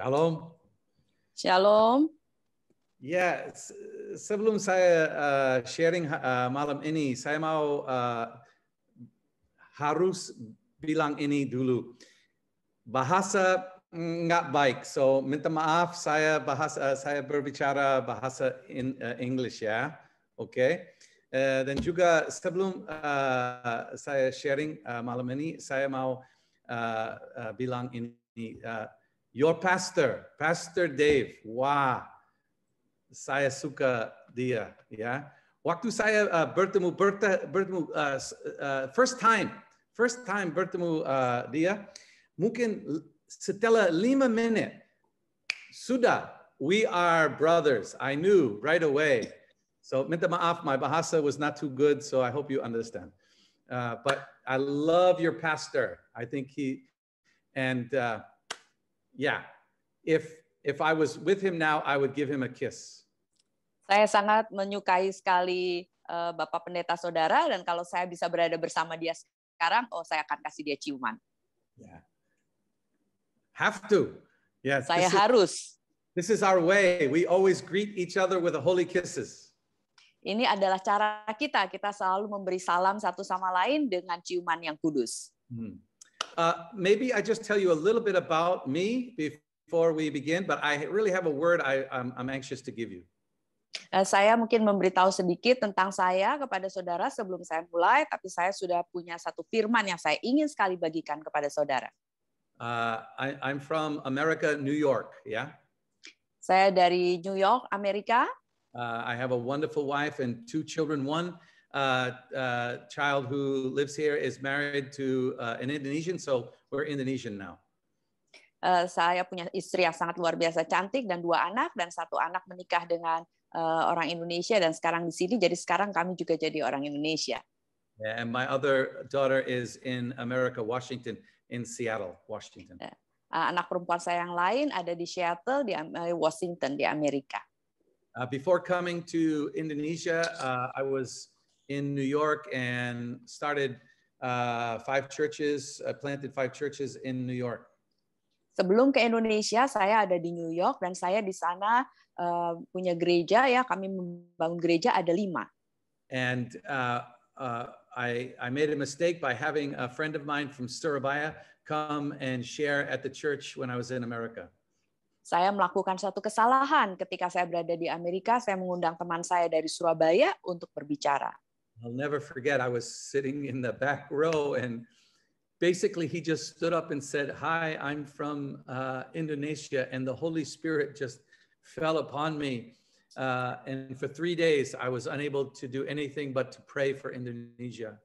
Shalom. Shalom. Ya, sebelum saya sharing malam ini, saya mau harus bilang ini dulu. Bahasa nggak baik, so minta maaf saya berbicara bahasa English ya, oke? Dan juga sebelum saya sharing malam ini, saya mau bilang ini. Your pastor, Pastor Dave, wah, saya suka dia, ya. Waktu saya bertemu first time bertemu dia, mungkin setelah 5 menit sudah, we are brothers. I knew right away. So minta maaf, my bahasa was not too good, so I hope you understand. But I love your pastor. I think yeah, if I was with him now, I would give him a kiss. Saya sangat menyukai sekali Bapak Pendeta Saudara, dan kalau saya bisa berada bersama dia sekarang, saya akan kasih dia ciuman. Yeah. Have to. Yeah. Saya harus. This is our way. We always greet each other with the holy kisses. Ini adalah cara kita. Kita selalu memberi salam satu sama lain dengan ciuman yang kudus. Maybe I just tell you a little bit about me before we begin, but I really have a word I'm anxious to give you. Saya mungkin memberitahu sedikit tentang saya kepada saudara sebelum saya mulai, tapi saya sudah punya satu firman yang saya ingin sekali bagikan kepada saudara. I'm from America, New York, yeah. Saya dari New York, Amerika. I have a wonderful wife and 2 children. One child who lives here is married to an Indonesian, so we're Indonesian now. Saya punya istri yang sangat luar biasa cantik dan 2 anak, dan 1 anak menikah dengan orang Indonesia dan sekarang di sini, jadi sekarang kami juga jadi orang Indonesia. Yeah, and my other daughter is in America, Washington, in Seattle, Washington. Anak perempuan saya yang lain ada di Seattle, di Washington, di Amerika. Before coming to Indonesia, I was in New York and started 5 churches, planted 5 churches in New York. Sebelum ke Indonesia, saya ada di New York dan saya di sana punya gereja, ya, kami membangun gereja ada 5. And I made a mistake by having a friend of mine from Surabaya come and share at the church when I was in America. Saya melakukan suatu kesalahan ketika saya berada di Amerika. Saya mengundang teman saya dari Surabaya untuk berbicara. I'll never forget, I was sitting in the back row and basically he just stood up and said, "Hi, I'm from Indonesia," and the Holy Spirit just fell upon me. And for 3 days, I was unable to do anything but to pray for Indonesia.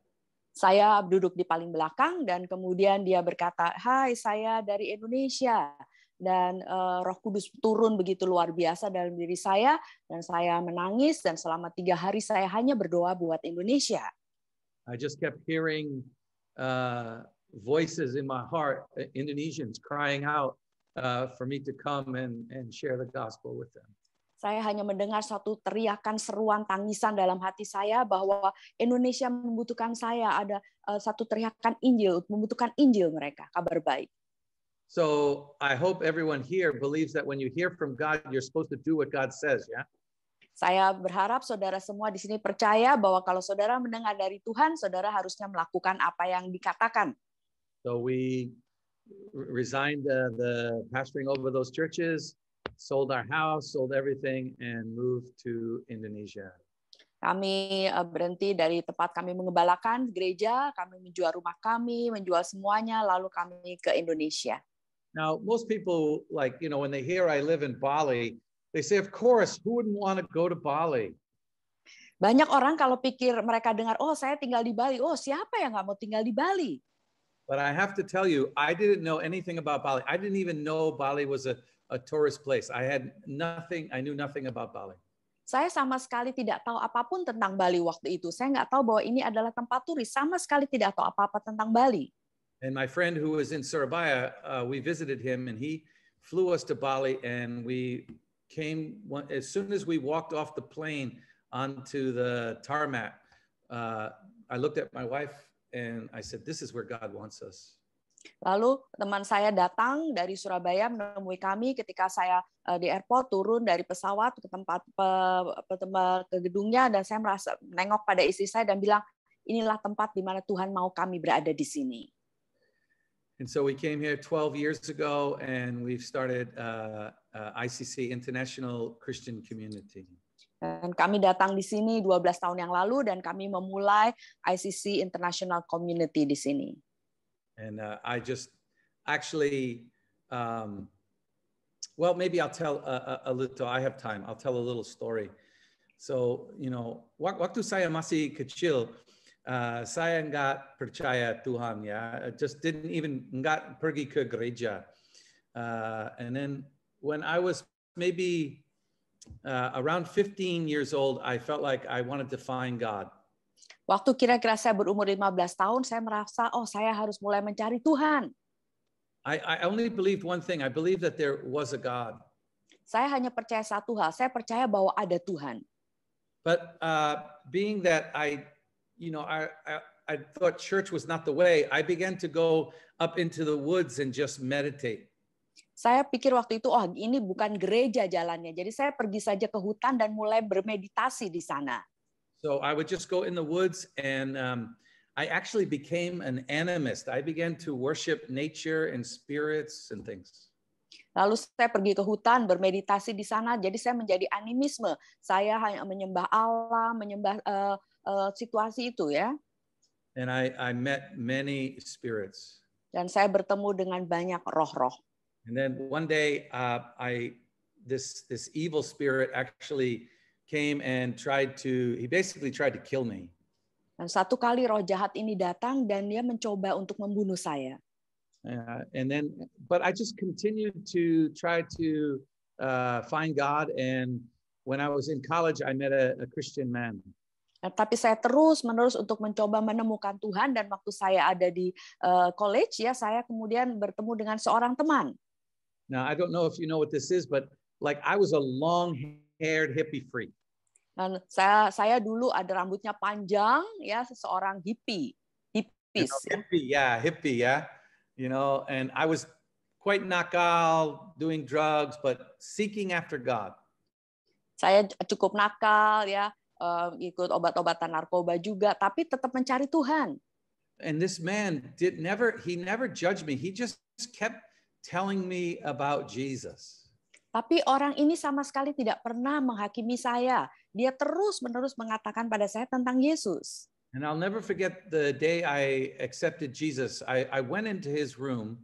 Saya duduk di paling belakang dan kemudian dia berkata, "Hai, saya dari Indonesia." Dan Roh Kudus turun begitu luar biasa dalam diri saya, dan saya menangis, dan selama 3 hari saya hanya berdoa buat Indonesia. I just kept hearing voices in my heart, Indonesians crying out for me to come and share the gospel with them. Saya hanya mendengar satu teriakan, seruan, tangisan dalam hati saya bahwa Indonesia membutuhkan saya. Ada satu teriakan Injil, membutuhkan Injil mereka, kabar baik. So I hope everyone here believes that when you hear from God, you're supposed to do what God says, yeah? Saya berharap saudara semua di sini percaya bahwa kalau saudara mendengar dari Tuhan, saudara harusnya melakukan apa yang dikatakan. So we resigned the pastoring over those churches, sold our house, sold everything, and moved to Indonesia. Kami berhenti dari tempat kami mengembalakan gereja, kami menjual rumah kami, menjual semuanya, lalu kami ke Indonesia. Now, most people, like, when they hear I live in Bali, they say, of course, who wouldn't want to go to Bali? Banyak orang kalau pikir mereka dengar, oh saya tinggal di Bali, oh siapa yang nggak mau tinggal di Bali? But I have to tell you, I didn't know anything about Bali. I didn't even know Bali was a tourist place. I knew nothing about Bali. Saya sama sekali tidak tahu apapun tentang Bali waktu itu. Saya nggak tahu bahwa ini adalah tempat turis, sama sekali tidak tahu apa-apa tentang Bali. And my friend who was in Surabaya, we visited him and he flew us to Bali, and we came, as soon as we walked off the plane onto the tarmac, I looked at my wife and I said, this is where God wants us. Lalu teman saya datang dari Surabaya menemui kami ketika saya di airport turun dari pesawat ke tempat ke gedungnya, dan saya merasa menengok pada istri saya dan bilang, inilah tempat di mana Tuhan mau kami berada di sini. And so we came here 12 years ago, and we've started ICC, International Christian Community. Dan kami datang di sini 12 tahun yang lalu, dan kami memulai ICC International Community di sini. And I just actually, well, maybe I'll tell a little, I have time, I'll tell a little story. So, you know, waktu saya masih kecil, saya nggak percaya Tuhan, ya. Just didn't even, nggak pergi ke gereja. And then when I was maybe around 15 years old, I felt like I wanted to find God. Waktu kira-kira saya berumur 15 tahun, saya merasa, oh, saya harus mulai mencari Tuhan. I only believed one thing. I believed that there was a God. Saya hanya percaya satu hal. Saya percaya bahwa ada Tuhan. But being that I thought church was not the way, I began to go up into the woods and just meditate. Saya pikir waktu itu, oh, ini bukan gereja jalannya. Jadi saya pergi saja ke hutan dan mulai bermeditasi di sana. So I would just go in the woods, and I actually became an animist. I began to worship nature and spirits and things. Lalu saya pergi ke hutan, bermeditasi di sana. Jadi saya menjadi animisme. Saya hanya menyembah Allah, menyembah situasi itu, ya. And I met many spirits. Dan saya bertemu dengan banyak roh-roh. And then one day, this evil spirit actually came and he basically tried to kill me. Dan satu kali roh jahat ini datang dan dia mencoba untuk membunuh saya. But I just continued to try to find God. And when I was in college, I met a Christian man. Tapi saya terus-menerus untuk mencoba menemukan Tuhan, dan waktu saya ada di college, ya, saya kemudian bertemu dengan seorang teman. Now I don't know if you know what this is, but like I was a long-haired hippie freak. Dan saya dulu ada rambutnya panjang, ya, seseorang hippie. Hippie, yeah. You know, and I was quite nakal, doing drugs, but seeking after God. Saya cukup nakal, ya, ikut obat-obatan narkoba juga, tapi tetap mencari Tuhan. And this man he never judged me. He just kept telling me about Jesus. Tapi orang ini sama sekali tidak pernah menghakimi saya. Dia terus-menerus mengatakan pada saya tentang Yesus. And I'll never forget the day I accepted Jesus. I went into his room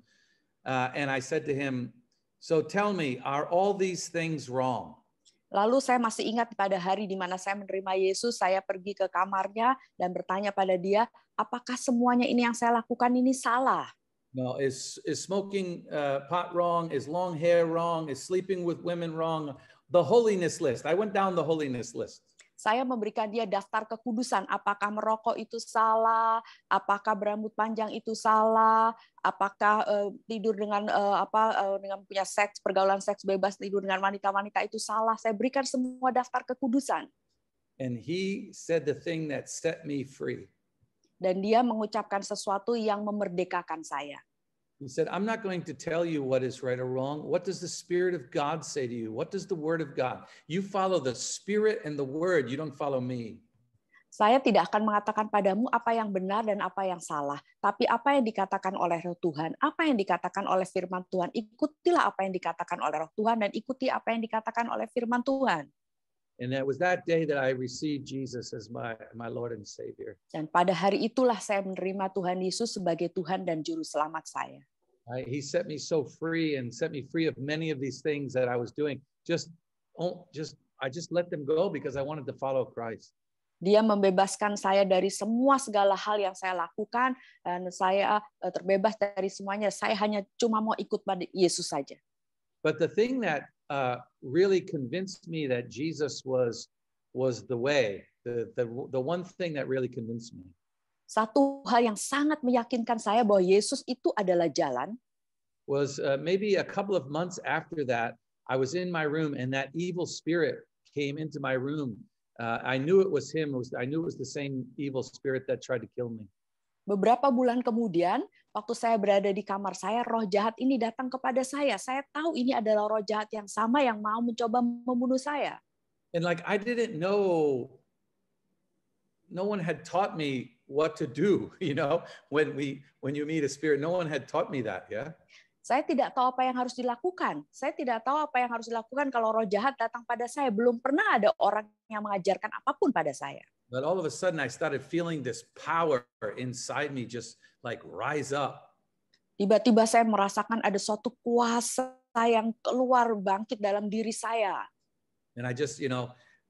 and I said to him, "So tell me, are all these things wrong?" Lalu saya masih ingat pada hari di mana saya menerima Yesus, saya pergi ke kamarnya dan bertanya pada dia, apakah semuanya ini yang saya lakukan ini salah? No, is smoking pot wrong? Is long hair wrong? Is sleeping with women wrong? The holiness list. I went down the holiness list. Saya memberikan dia daftar kekudusan. Apakah merokok itu salah? Apakah berambut panjang itu salah? Apakah tidur dengan dengan punya pergaulan seks bebas, tidur dengan wanita-wanita itu salah? Saya berikan semua daftar kekudusan. And he said the thing that set me free. Dan dia mengucapkan sesuatu yang memerdekakan saya. He said, "I'm not going to tell you what is right or wrong. What does the Spirit of God say to you? What does the Word of God? You follow the Spirit and the Word. You don't follow me." Saya tidak akan mengatakan padamu apa yang benar dan apa yang salah, tapi apa yang dikatakan oleh Roh Tuhan, apa yang dikatakan oleh firman Tuhan, ikutilah apa yang dikatakan oleh Roh Tuhan dan ikuti apa yang dikatakan oleh firman Tuhan. And that was that day that I received Jesus as my Lord and Savior. Dan pada hari itulah saya menerima Tuhan Yesus sebagai Tuhan dan Juru Selamat saya. He set me so free and set me free of many of these things that I was doing. I just let them go because I wanted to follow Christ. Dia membebaskan saya dari semua segala hal yang saya lakukan, dan saya terbebas dari semuanya. Saya hanya cuma mau ikut pada Yesus saja. But the thing that really convinced me that Jesus was the way, the one thing that really convinced me. Satu hal yang sangat meyakinkan saya bahwa Yesus itu adalah jalan. Was maybe a couple of months after that, I was in my room and that evil spirit came into my room. I knew it was him. I knew it was the same evil spirit that tried to kill me. Beberapa bulan kemudian, waktu saya berada di kamar saya, roh jahat ini datang kepada saya. Saya tahu ini adalah roh jahat yang sama yang mau mencoba membunuh saya. And like I didn't know, no one had taught me what to do, when you meet a spirit, no one had taught me that, yeah. Saya tidak tahu apa yang harus dilakukan. Saya tidak tahu apa yang harus dilakukan kalau roh jahat datang pada saya. Belum pernah ada orang yang mengajarkan apapun pada saya. But all of a sudden I started feeling this power inside me just like rise up. Tiba-tiba saya merasakan ada suatu kuasa yang keluar bangkit dalam diri saya. And I just,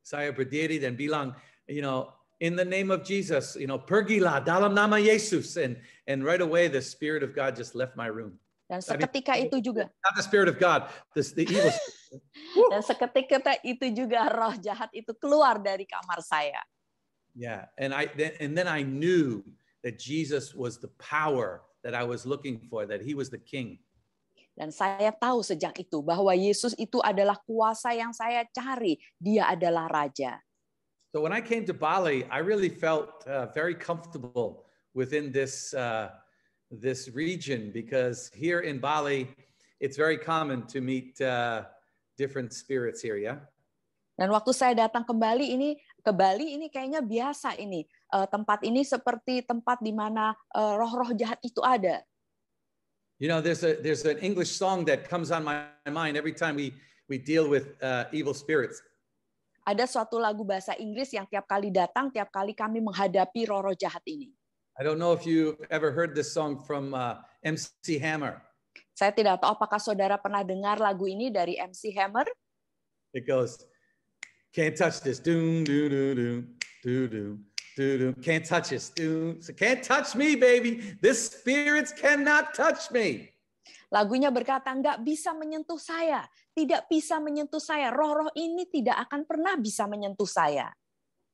saya berdiri dan bilang, in the name of Jesus, pergilah dalam nama Yesus. And right away the Spirit of God just left my room. Dan seketika itu juga. Not the Spirit of God, the evil spirit. Dan seketika itu juga roh jahat itu keluar dari kamar saya. Yeah, and then I knew that Jesus was the power that I was looking for, that he was the king. Dan saya tahu sejak itu bahwa Yesus itu adalah kuasa yang saya cari. Dia adalah raja. So when I came to Bali, I really felt very comfortable within this region, because here in Bali, it's very common to meet different spirits here, yeah. Dan waktu saya datang ke Bali ini kayaknya biasa ini. Tempat ini seperti tempat di mana roh-roh jahat itu ada. There's an English song that comes on my mind every time we deal with evil spirits. Ada suatu lagu bahasa Inggris yang tiap kali kami menghadapi roh-roh jahat ini. I don't know if you ever heard this song from MC Hammer. Saya tidak tahu apakah saudara pernah dengar lagu ini dari MC Hammer. It goes, can't touch this, doom, doom, doom, doom, doom, doom, doom, can't touch this, doom, so can't touch me, baby. This spirits cannot touch me. Lagunya berkata, nggak bisa menyentuh saya, tidak bisa menyentuh saya. Roh-roh ini tidak akan pernah bisa menyentuh saya.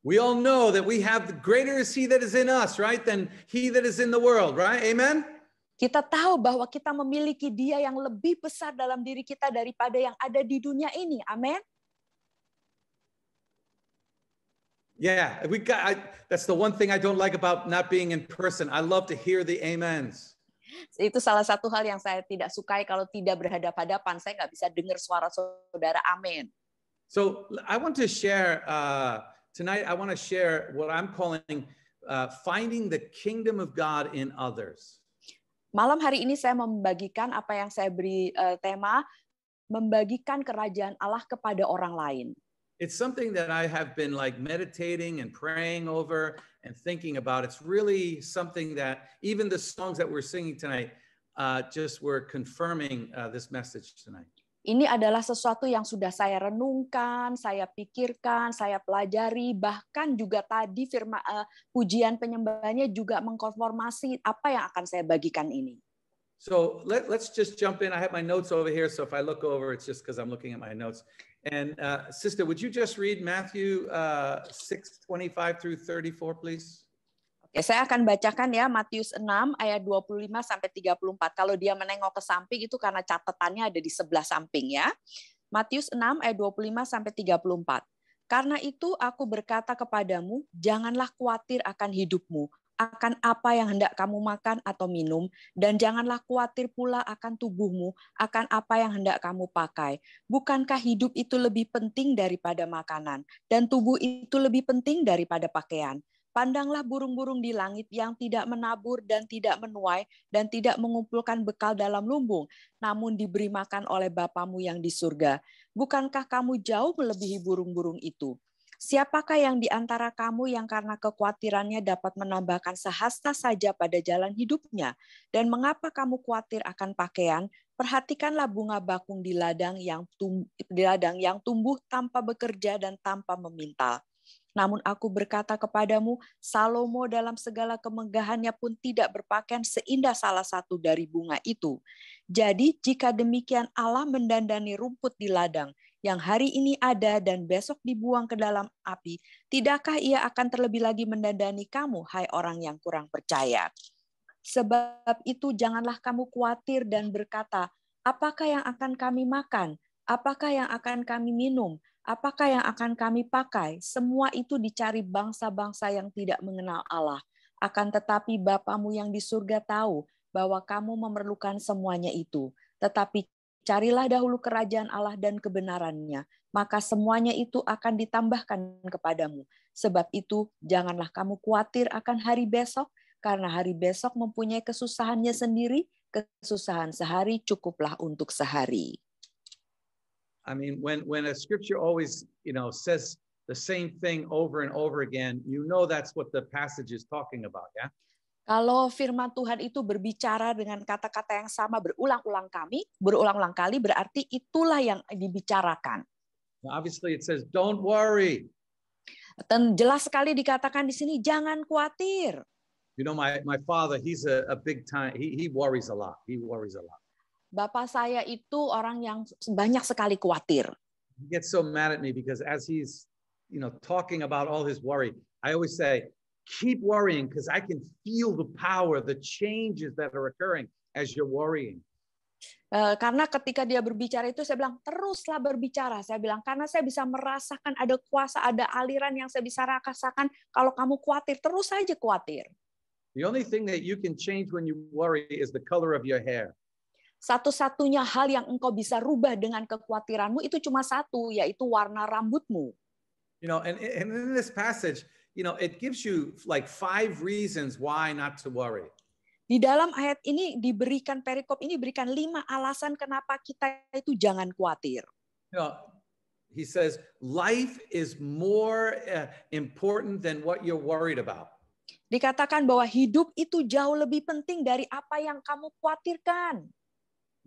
We all know that we have the greater is he that is in us, right, than he that is in the world, right? Amen? Kita tahu bahwa kita memiliki Dia yang lebih besar dalam diri kita daripada yang ada di dunia ini. Amin. Yeah, that's the one thing I don't like about not being in person. I love to hear the amens. Itu salah satu hal yang saya tidak sukai kalau tidak berhadapan-hadapan. Saya nggak bisa dengar suara saudara. Amin. So I want to share tonight. I want to share what I'm calling finding the kingdom of God in others. Malam hari ini saya membagikan apa yang saya beri tema, membagikan kerajaan Allah kepada orang lain. It's something that I have been like meditating and praying over and thinking about. It's really something that even the songs that we're singing tonight just were confirming this message tonight. Ini adalah sesuatu yang sudah saya renungkan, saya pikirkan, saya pelajari, bahkan juga tadi firman pujian penyembahnya juga mengkonfirmasi apa yang akan saya bagikan ini. So let's just jump in. I have my notes over here, so if I look over, it's just because I'm looking at my notes. And sister, would you just read Matthew 6:25 through 34, please? Oke, saya akan bacakan ya Matius 6 ayat 25 sampai 34. Kalau dia menengok ke samping itu karena catatannya ada di sebelah samping ya. Matius 6 ayat 25 sampai 34. Karena itu aku berkata kepadamu, janganlah khawatir akan hidupmu, akan apa yang hendak kamu makan atau minum, dan janganlah khawatir pula akan tubuhmu, akan apa yang hendak kamu pakai. Bukankah hidup itu lebih penting daripada makanan, dan tubuh itu lebih penting daripada pakaian? Pandanglah burung-burung di langit yang tidak menabur dan tidak menuai dan tidak mengumpulkan bekal dalam lumbung, namun diberi makan oleh Bapamu yang di surga. Bukankah kamu jauh melebihi burung-burung itu? Siapakah yang di antara kamu yang karena kekhawatirannya dapat menambahkan sehasta saja pada jalan hidupnya? Dan mengapa kamu khawatir akan pakaian? Perhatikanlah bunga bakung di ladang yang tumbuh tanpa bekerja dan tanpa memintal. Namun aku berkata kepadamu, Salomo dalam segala kemegahannya pun tidak berpakaian seindah salah satu dari bunga itu. Jadi jika demikian Allah mendandani rumput di ladang, yang hari ini ada dan besok dibuang ke dalam api, tidakkah ia akan terlebih lagi mendandani kamu, hai orang yang kurang percaya? Sebab itu janganlah kamu khawatir dan berkata, apakah yang akan kami makan? Apakah yang akan kami minum? Apakah yang akan kami pakai? Semua itu dicari bangsa-bangsa yang tidak mengenal Allah. Akan tetapi Bapamu yang di surga tahu bahwa kamu memerlukan semuanya itu. Tetapi carilah dahulu kerajaan Allah dan kebenarannya, maka semuanya itu akan ditambahkan kepadamu. Sebab itu, janganlah kamu khawatir akan hari besok, karena hari besok mempunyai kesusahannya sendiri, kesusahan sehari cukuplah untuk sehari. I mean, when a scripture always, says the same thing over and over again, that's what the passage is talking about, yeah? Kalau firman Tuhan itu berbicara dengan kata-kata yang sama berulang-ulang kali, berarti itulah yang dibicarakan. Now, obviously it says, don't worry. Dan jelas sekali dikatakan di sini, jangan khawatir. My father, he's a big time, he worries a lot. He worries a lot. Bapak saya itu orang yang banyak sekali khawatir. He gets so mad at me because as he's, talking about all his worry, I always say, keep worrying because I can feel the power, the changes that are occurring as you're worrying. Karena ketika dia berbicara itu, saya bilang, teruslah berbicara. Saya bilang, karena saya bisa merasakan ada kuasa, ada aliran yang saya bisa rasakan. Kalau kamu khawatir, terus saja khawatir. The only thing that you can change when you worry is the color of your hair. Satu-satunya hal yang engkau bisa rubah dengan kekhawatiranmu itu cuma satu, yaitu warna rambutmu. And in this passage, it gives you like 5 reasons why not to worry. Di dalam ayat ini diberikan perikop ini berikan 5 alasan kenapa kita itu jangan khawatir. He says life is more important than what you're worried about. Dikatakan bahwa hidup itu jauh lebih penting dari apa yang kamu khawatirkan.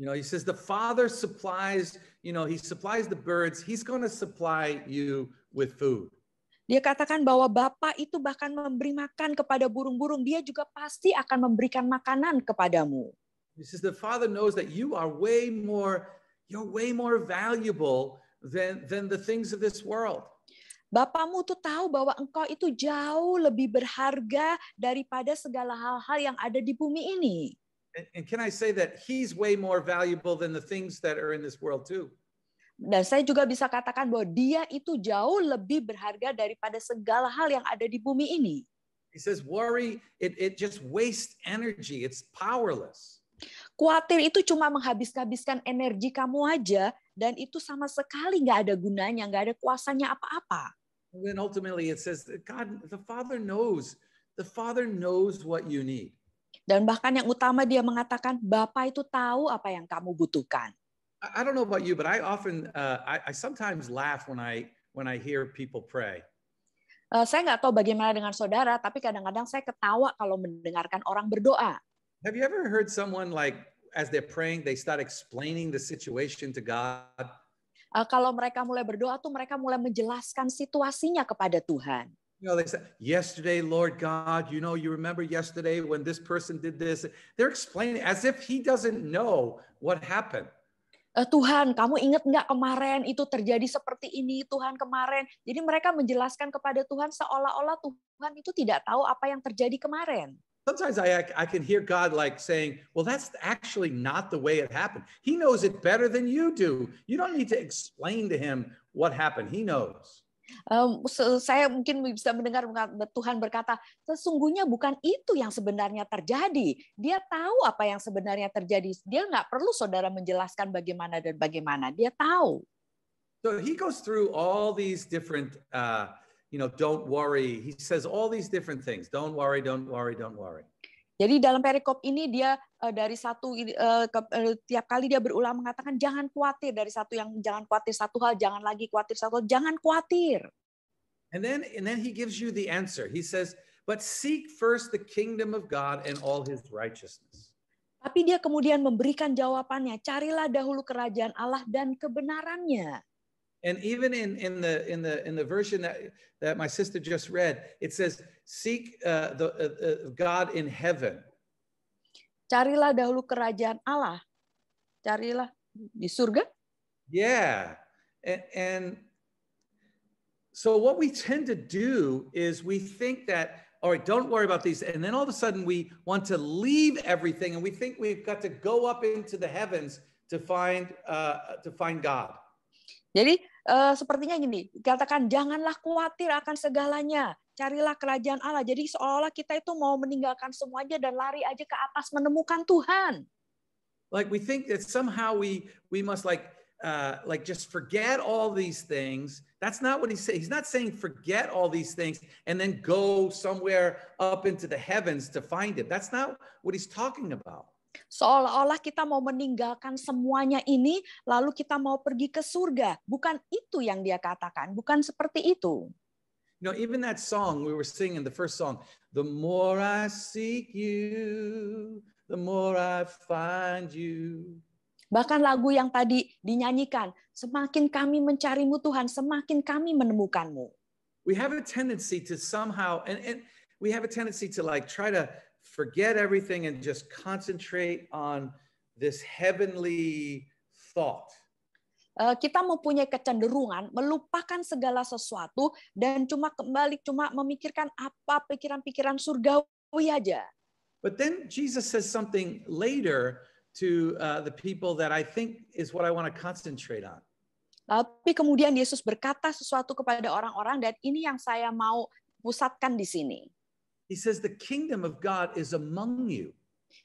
He says the Father supplies, he supplies the birds, he's going to supply you with food. Dia katakan bahwa Bapa itu bahkan memberi makan kepada burung-burung, dia juga pasti akan memberikan makanan kepadamu. He says the Father knows that you're way more valuable than the things of this world. Bapamu tuh tahu bahwa engkau itu jauh lebih berharga daripada segala hal-hal yang ada di bumi ini. And can I say that he's way more valuable than the things that are in this world too? Dan saya juga bisa katakan bahwa dia itu jauh lebih berharga daripada segala hal yang ada di bumi ini. He says worry, it just wastes energy. It's powerless. Khawatir itu cuma menghabiskan energi kamu aja, dan itu sama sekali nggak ada gunanya, nggak ada kuasanya apa-apa. And then ultimately it says that God, the Father knows what you need. Dan bahkan yang utama dia mengatakan, Bapa itu tahu apa yang kamu butuhkan. I don't know about you, but I often, I sometimes laugh when I hear people pray. Saya nggak tahu bagaimana dengan saudara, tapi kadang-kadang saya ketawa kalau mendengarkan orang berdoa. Have you ever heard someone like, as they're praying, they start explaining the situation to God? Kalau mereka mulai berdoa tuh mereka mulai menjelaskan situasinya kepada Tuhan. They say, yesterday, Lord God, you remember yesterday when this person did this. They're explaining as if he doesn't know what happened. Tuhan, kamu ingat nggak kemarin itu terjadi seperti ini, Tuhan kemarin. Jadi mereka menjelaskan kepada Tuhan seolah-olah Tuhan itu tidak tahu apa yang terjadi kemarin. Sometimes I can hear God like saying, well, that's actually not the way it happened. He knows it better than you do. You don't need to explain to him what happened. He knows. Saya mungkin bisa mendengar Tuhan berkata, sesungguhnya bukan itu yang sebenarnya terjadi. Dia tahu apa yang sebenarnya terjadi. Dia nggak perlu saudara menjelaskan bagaimana dan bagaimana. Dia tahu. So he goes through all these different, don't worry. He says all these different things. Don't worry, don't worry, don't worry. Jadi dalam perikop ini dia dari tiap kali dia berulang mengatakan jangan khawatir, dari satu yang jangan khawatir satu hal, jangan lagi khawatir satu hal, jangan khawatir. And then he gives you the answer. He says, but seek first the kingdom of God and all his righteousness. Tapi dia kemudian memberikan jawabannya, carilah dahulu kerajaan Allah dan kebenarannya. And even in the version that my sister just read, it says, seek God in heaven. Carilah dahulu kerajaan Allah. Carilah di surga. Yeah. And so what we tend to do is we think that, all right, don't worry about these. And then all of a sudden we want to leave everything and we think we've got to go up into the heavens to find God. Jadi sepertinya gini, katakan janganlah khawatir akan segalanya, carilah kerajaan Allah. Jadi seolah-olah kita itu mau meninggalkan semuanya dan lari aja ke atas menemukan Tuhan. Like we think that somehow we must like just forget all these things. That's not what he's saying. He's not saying forget all these things and then go somewhere up into the heavens to find it. That's not what he's talking about. Seolah-olah kita mau meninggalkan semuanya ini, lalu kita mau pergi ke surga. Bukan itu yang dia katakan, bukan seperti itu. You know, even that song we were singing, the first song, the more I seek you, the more I find you. Bahkan lagu yang tadi dinyanyikan, semakin kami mencarimu Tuhan, semakin kami menemukanmu. We have a tendency to somehow, and we have a tendency to like try to forget everything and just concentrate on this heavenly thought. Kita mempunyai kecenderungan melupakan segala sesuatu dan cuma memikirkan apa pikiran-pikiran surgawi aja. But then Jesus says something later to the people that I think is what I want to concentrate on. Tapi kemudian Yesus berkata sesuatu kepada orang-orang dan ini yang saya mau pusatkan di sini. He says the kingdom of God is among you.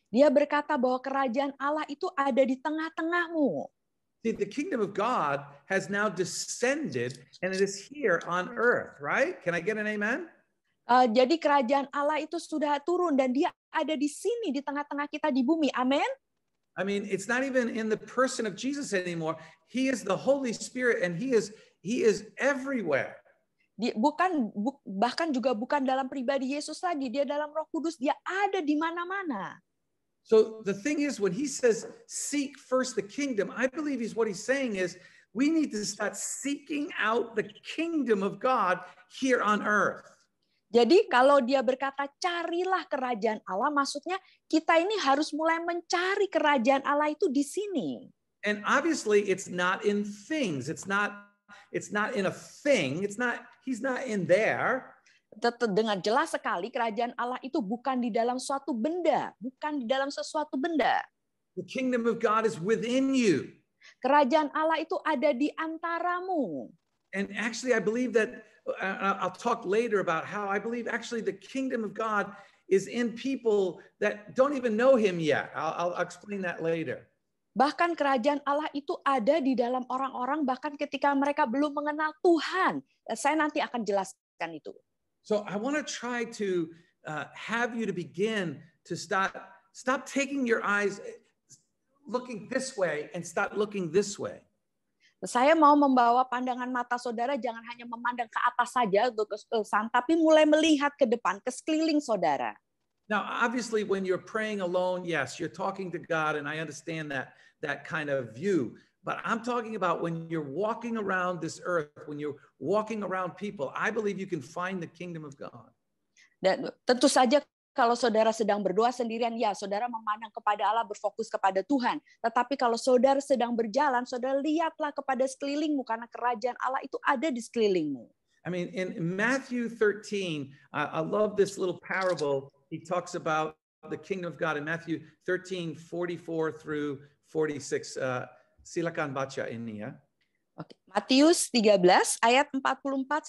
Dia berkata bahwa kerajaan Allah itu ada di tengah-tengahmu. See, the kingdom of God has now descended and it is here on earth, right? Can I get an amen? Jadi kerajaan Allah itu sudah turun dan dia ada di sini di tengah-tengah kita di bumi. Amin. I mean, it's not even in the person of Jesus anymore. He is the Holy Spirit and he is everywhere. Bahkan juga bukan dalam pribadi Yesus lagi, dia dalam Roh Kudus, dia ada di mana-mana. So the thing is, when he says seek first the kingdom, I believe what he's saying is we need to start seeking out the kingdom of God here on earth. Jadi kalau dia berkata carilah kerajaan Allah, maksudnya kita ini harus mulai mencari kerajaan Allah itu di sini. And obviously it's not in things. It's not in a thing. He's not in there. Dengan jelas sekali kerajaan Allah itu bukan di dalam suatu benda, bukan di dalam sesuatu benda. The kingdom of God is within you. Kerajaan Allah itu ada di antaramu. And actually I believe that I'll talk later about how I believe actually the kingdom of God is in people that don't even know him yet. I'll explain that later. Bahkan kerajaan Allah itu ada di dalam orang-orang bahkan ketika mereka belum mengenal Tuhan. Saya nanti akan jelaskan itu. So I want to try to have you to begin to stop taking your eyes looking this way and start looking this way. Saya mau membawa pandangan mata saudara jangan hanya memandang ke atas saja untuk kesan, tapi mulai melihat ke depan, ke sekeliling saudara. Now, obviously, when you're praying alone, yes, you're talking to God, and I understand that kind of view. But I'm talking about when you're walking around this earth, when you're walking around people, I believe you can find the kingdom of God. Dan tentu saja kalau saudara sedang berdoa sendirian, ya saudara memandang kepada Allah, berfokus kepada Tuhan. Tetapi kalau saudara sedang berjalan, saudara lihatlah kepada sekelilingmu karena kerajaan Allah itu ada di sekelilingmu. I mean, in Matthew 13, I love this little parable. He talks about the kingdom of God in Matthew 13, 44 through 46. Silakan baca ini ya. Oke, Matius 13 ayat 44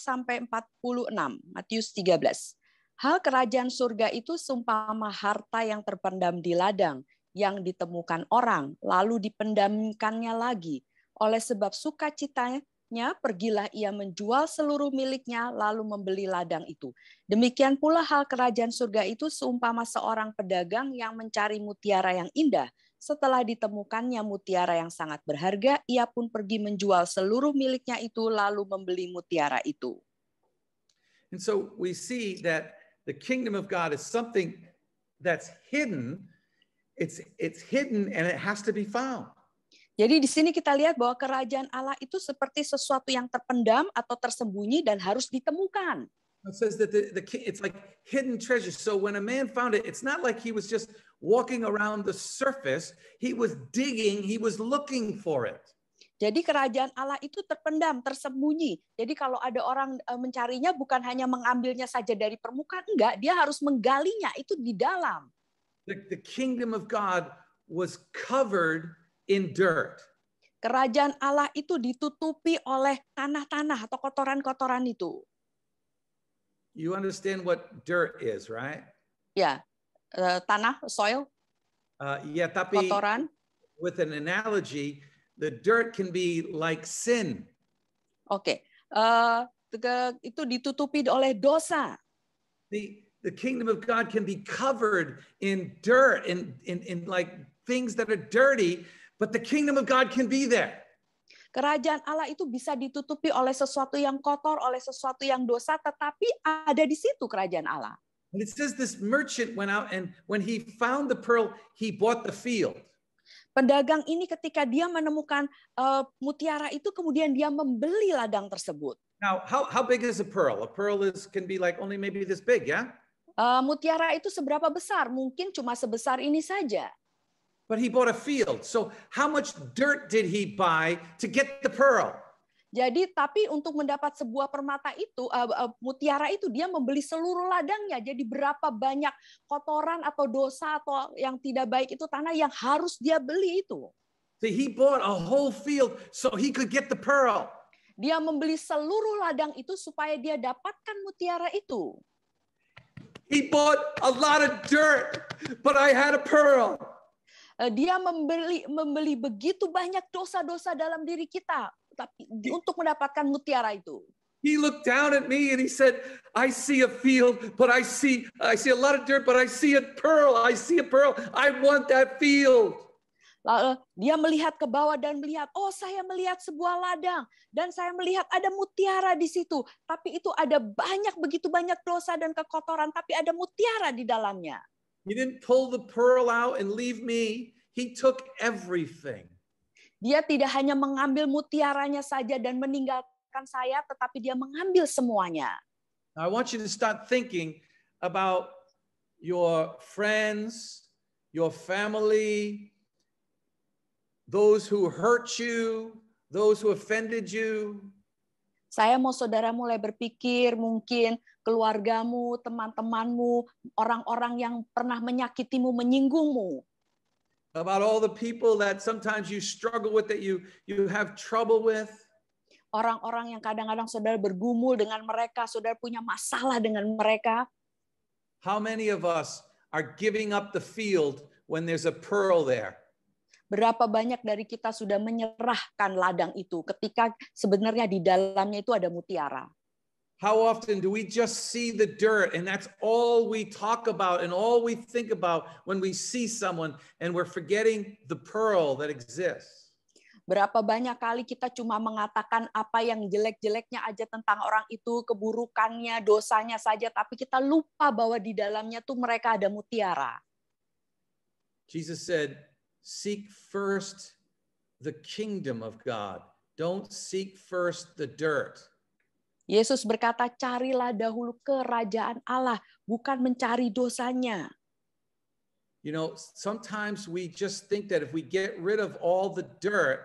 sampai 46. Matius 13. Hal kerajaan surga itu seumpama harta yang terpendam di ladang yang ditemukan orang lalu dipendamkannya lagi. Oleh sebab sukacitanya pergilah ia menjual seluruh miliknya lalu membeli ladang itu. Demikian pula hal kerajaan surga itu seumpama seorang pedagang yang mencari mutiara yang indah. Setelah ditemukannya mutiara yang sangat berharga, ia pun pergi menjual seluruh miliknya itu lalu membeli mutiara itu. And so we see that the kingdom of God is something that's hidden. It's hidden and it has to be found. Jadi di sini kita lihat bahwa kerajaan Allah itu seperti sesuatu yang terpendam atau tersembunyi dan harus ditemukan. It says that it's like hidden treasure. So when a man found it, it's not like he was just walking around the surface. He was digging, he was looking for it. Jadi kerajaan Allah itu terpendam, tersembunyi. Jadi kalau ada orang mencarinya bukan hanya mengambilnya saja dari permukaan, enggak, dia harus menggalinya itu di dalam. The kingdom of God was covered in dirt. kerajaan Allah itu ditutupi oleh tanah-tanah atau kotoran-kotoran itu. You understand what dirt is, right? Ya, tanah, soil, Yeah, tapi kotoran. with an analogy, the dirt can be like sin. Oke, itu ditutupi oleh dosa. The kingdom of God can be covered in dirt, in like things that are dirty, but the kingdom of God can be there. Kerajaan Allah itu bisa ditutupi oleh sesuatu yang kotor, oleh sesuatu yang dosa, tetapi ada di situ kerajaan Allah. And it says this merchant went out, and when he found the pearl, he bought the field. Pedagang ini ketika dia menemukan mutiara itu, kemudian dia membeli ladang tersebut. Now, how big is a pearl? A pearl can be like only maybe this big, yeah? Mutiara itu seberapa besar? Mungkin cuma sebesar ini saja. But he bought a field. So how much dirt did he buy to get the pearl? Jadi, tapi untuk mendapat sebuah permata itu, mutiara itu, dia membeli seluruh ladangnya. Jadi berapa banyak kotoran atau dosa atau yang tidak baik itu tanah yang harus dia beli itu. So he bought a whole field so he could get the pearl. Dia membeli seluruh ladang itu supaya dia dapatkan mutiara itu. He bought a lot of dirt, but I had a pearl. Dia membeli begitu banyak dosa-dosa dalam diri kita, tapi untuk mendapatkan mutiara itu. He looked down at me and he said, "I see a field, but I see a lot of dirt, but I see a pearl. I see a pearl. I want that field." Lalu dia melihat ke bawah dan melihat, oh saya melihat sebuah ladang dan saya melihat ada mutiara di situ. Tapi itu ada begitu banyak dosa dan kekotoran, tapi ada mutiara di dalamnya. He didn't pull the pearl out and leave me. He took everything. Dia tidak hanya mengambil mutiaranya saja dan meninggalkan saya, tetapi dia mengambil semuanya. I want you to start thinking about your friends, your family, those who hurt you, those who offended you. Saya mau saudara mulai berpikir mungkin keluargamu, teman-temanmu, orang-orang yang pernah menyakitimu, menyinggungmu. About all the people that sometimes you struggle with, that you have trouble with. Orang-orang yang kadang-kadang saudara bergumul dengan mereka, saudara punya masalah dengan mereka. How many of us are giving up the field when there's a pearl there? Berapa banyak dari kita sudah menyerahkan ladang itu ketika sebenarnya di dalamnya itu ada mutiara? How often do we just see the dirt and that's all we talk about and all we think about when we see someone and we're forgetting the pearl that exists? Berapa banyak kali kita cuma mengatakan apa yang jelek-jeleknya aja tentang orang itu, keburukannya, dosanya saja, tapi kita lupa bahwa di dalamnya tuh mereka ada mutiara. Jesus said, "Seek first the kingdom of God. Don't seek first the dirt." Yesus berkata, carilah dahulu kerajaan Allah, bukan mencari dosanya. You know, sometimes we just think that if we get rid of all the dirt,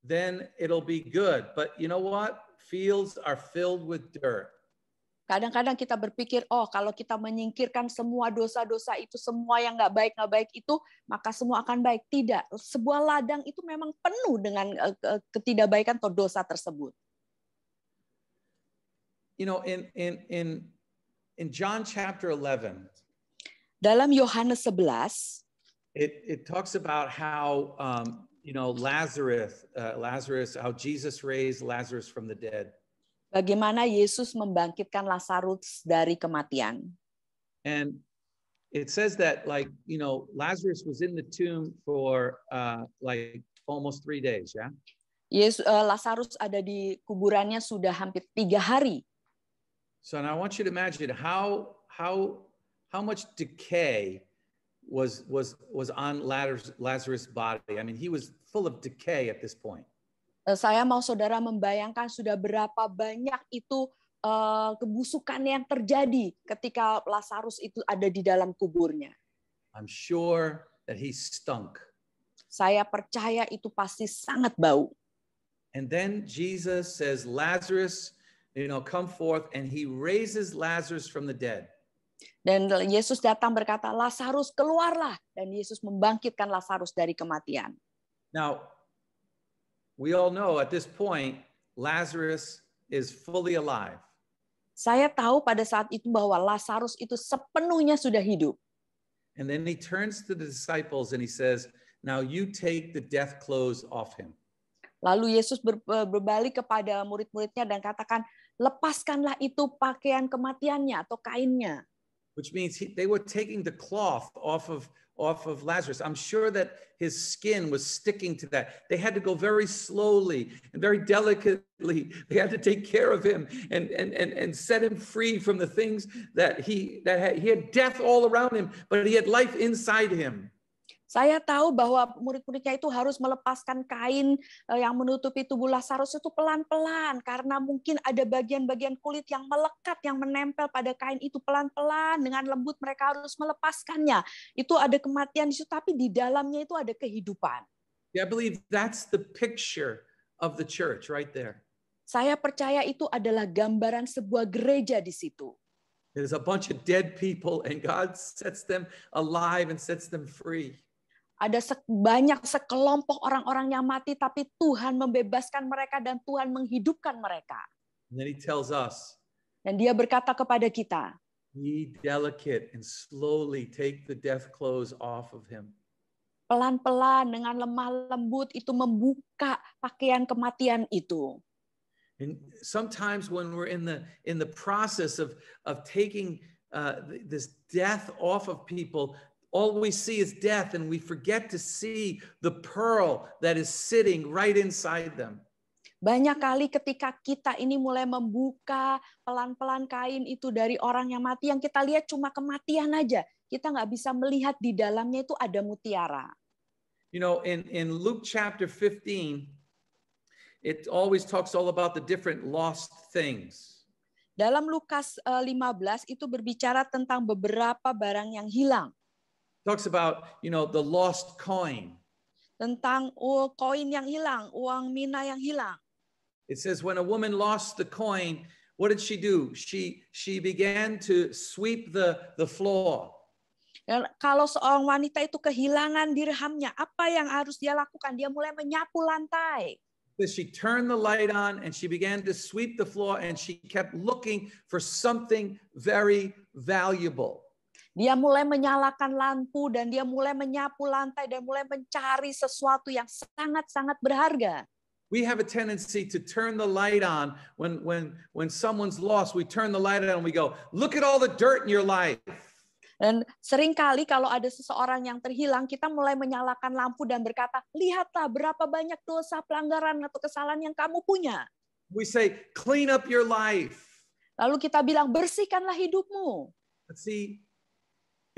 then it'll be good. But you know what? Fields are filled with dirt. Kadang-kadang kita berpikir, oh kalau kita menyingkirkan semua dosa-dosa itu, semua yang nggak baik itu, maka semua akan baik. Tidak, sebuah ladang itu memang penuh dengan ketidakbaikan atau dosa tersebut. You know, in John chapter 11, dalam Yohanes 11, it talks about how Lazarus, how Jesus raised Lazarus from the dead. Bagaimana Yesus membangkitkan Lazarus dari kematian. And it says that Lazarus was in the tomb for almost 3 days, yeah? Lazarus ada di kuburannya sudah hampir 3 hari. So now I want you to imagine how much decay was on Lazarus' body. I mean, he was full of decay at this point. Saya mau saudara membayangkan sudah berapa banyak itu kebusukan yang terjadi ketika Lazarus itu ada di dalam kuburnya. I'm sure that he stunk. Saya percaya itu pasti sangat bau. And then Jesus says, "Lazarus, come forth," and he raises Lazarus from the dead. Dan Yesus datang berkata, Lazarus keluarlah, dan Yesus membangkitkan Lazarus dari kematian. Now, we all know at this point, Lazarus is fully alive. Saya tahu pada saat itu bahwa Lazarus itu sepenuhnya sudah hidup. And then he turns to the disciples and he says, now you take the death clothes off him. Lalu Yesus berbalik kepada murid-muridnya dan katakan, lepaskanlah itu pakaian kematiannya atau kainnya. Which means they were taking the cloth off of Lazarus. I'm sure that his skin was sticking to that. They had to go very slowly and very delicately. They had to take care of him and set him free from the things that he had death all around him, but he had life inside him. Saya tahu bahwa murid-muridnya itu harus melepaskan kain yang menutupi tubuh Lazarus itu pelan-pelan karena mungkin ada bagian-bagian kulit yang melekat, yang menempel pada kain itu pelan-pelan dengan lembut mereka harus melepaskannya. Itu ada kematian di situ, tapi di dalamnya itu ada kehidupan. Yeah, I believe that's the picture of the church right there. Saya percaya itu adalah gambaran sebuah gereja di situ. There's a bunch of dead people and God sets them alive and sets them free. Ada banyak sekelompok orang-orang yang mati, tapi Tuhan membebaskan mereka dan Tuhan menghidupkan mereka. And then he tells us, dan dia berkata kepada kita, be delicate and slowly take the death clothes off of him. Pelan-pelan dengan lemah lembut itu membuka pakaian kematian itu. And sometimes when we're in the process of taking this death off of people, all we see is death, and we forget to see the pearl that is sitting right inside them. Banyak kali ketika kita ini mulai membuka pelan-pelan kain itu dari orang yang mati, yang kita lihat cuma kematian aja. Kita nggak bisa melihat di dalamnya itu ada mutiara. You know, in Luke chapter 15, it always talks all about the different lost things. Dalam Lukas 15 itu berbicara tentang beberapa barang yang hilang. Talks about, you know, the lost coin. Tentang koin yang hilang, uang mina yang hilang. It says when a woman lost the coin, what did she do? She began to sweep the floor. Dan kalau seorang wanita itu kehilangan dirhamnya, apa yang harus dia lakukan? Dia mulai menyapu lantai. She turned the light on and she began to sweep the floor and she kept looking for something very valuable. Dia mulai menyalakan lampu dan dia mulai menyapu lantai dan mulai mencari sesuatu yang sangat-sangat berharga. We have a tendency to turn the light on when someone's lost. We turn the light on and we go, look at all the dirt in your life. Dan seringkali kalau ada seseorang yang terhilang, kita mulai menyalakan lampu dan berkata, lihatlah berapa banyak dosa, pelanggaran atau kesalahan yang kamu punya. We say, clean up your life. Lalu kita bilang, bersihkanlah hidupmu. But see,